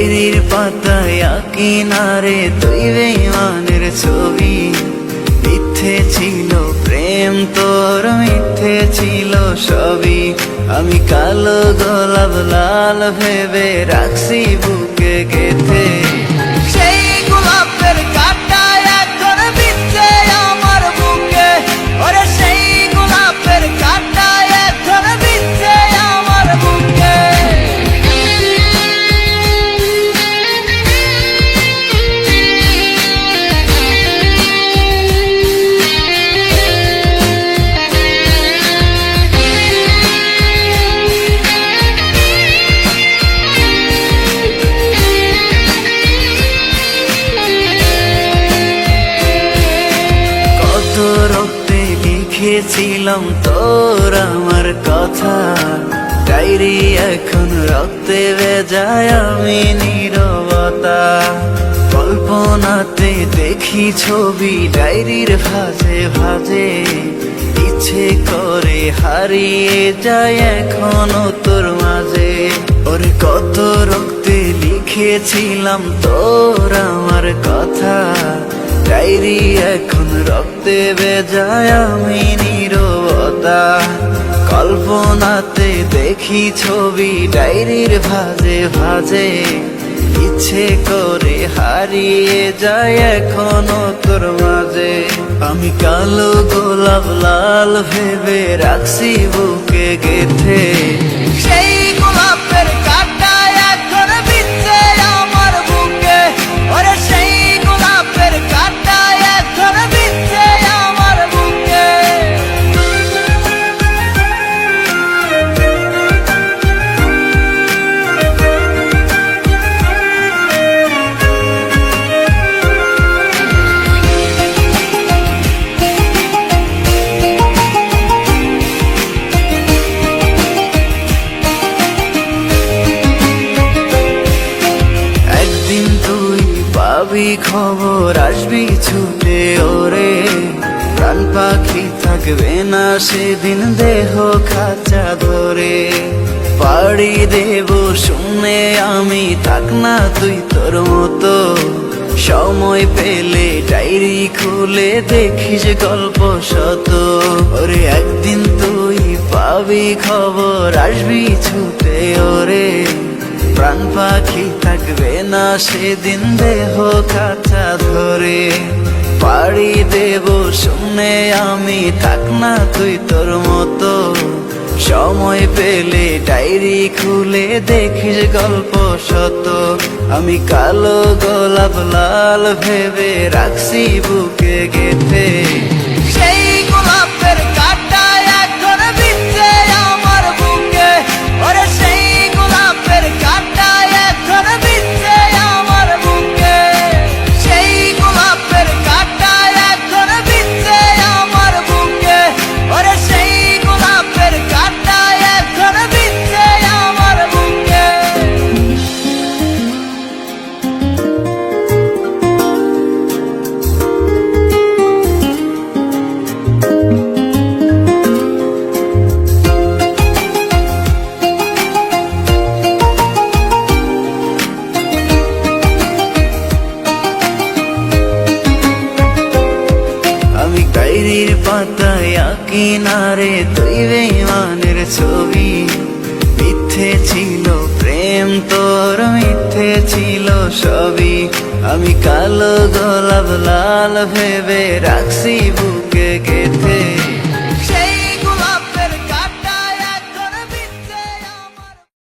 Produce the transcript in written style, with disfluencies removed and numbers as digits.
ডায়েরির পাতায় কিনারে তুই বেঈমানের ছবি। মিথ্যে ছিল প্রেম তোর, মিথ্যে ছিল সবই। আমি কালো গোলাপ লাল ভেবে রাখছি বুকে গেথে। সেই গোলাপের কাঁটা এখন বিচ্ছে আমার বুকে, ওরে সেই গোলাপের কাঁটা এখন বিচ্ছে আমার বুকে। রক্তে লিখেছিলাম তোর আমার কথা, ডায়েরি এখন রক্তে ভেজায় আমি নীরবতা। কল্পনাতে দেখি ছবি ডায়েরির ভাঁজে ভাঁজে, ইচ্ছে করে হারিয়ে যায় এখনো তোর মাঝে। ওরে কত রক্তে লিখেছিলাম তোর আমার কথা, ডায়েরি এখন রক্তে ভেজায় আমি নীরবতা। কল্পনাতে দেখি ছবি ডায়েরির ভাঁজে ভাঁজে, ইচ্ছে করে হারিয়ে যায় এখনো তোর মাঝে। আমি কালো গোলাপ লাল ভেবে রাখছি বুকে গেথে। সেই গোলাপের কাঁটা এখন বিচ্ছে আমার বুকে, ওরে সেই গোলাপের কাঁটা এখন বিচ্ছে আমার বুকে। একদিন তুই পাবি খবর, আসবি ছুটে ওরে। প্রাণ পাখি থাকবে না সেদিন দেহ খাঁচা ধরে। পাড়ি দেব শুনে আমি, থাক না তুই তোর মতো। সময় পেলে ডায়েরি খুলে দেখিস গল্প শত। ওরে একদিন তুই পাবি খবর, আসবি ছুটে ওরে। প্রাণ পাখি থাকবে না সেদিন দেহ খাঁচা ধরে। পাড়ি দেব শুনে আমি, থাক না তুই তোর মতো। সময় পেলে ডায়েরি খুলে দেখিস গল্প শত। আমি কালো গোলাপ লাল ভেবে রাখছি বুকে গেথে। সেই গোলাপের কাঁটা এখন বিচ্ছে আমার বুকে, ওরে সেই গোলাপের কাঁটা এখন বিচ্ছে আমার বুকে। সেই গোলাপের কাঁটা এখন বিচ্ছে আমার বুকে, ওরে সেই গোলাপের কাঁটা এখন বিচ্ছে আমার বুকে। আমি ডায়েরির পাতায় কিনারে তুই বেঈমানের ছবি। মিথ্যে ছিল প্রেম তোর, মিথ্যে ছিল সবই। আমি কালো গোলাপ লাল ভেবে রাখছি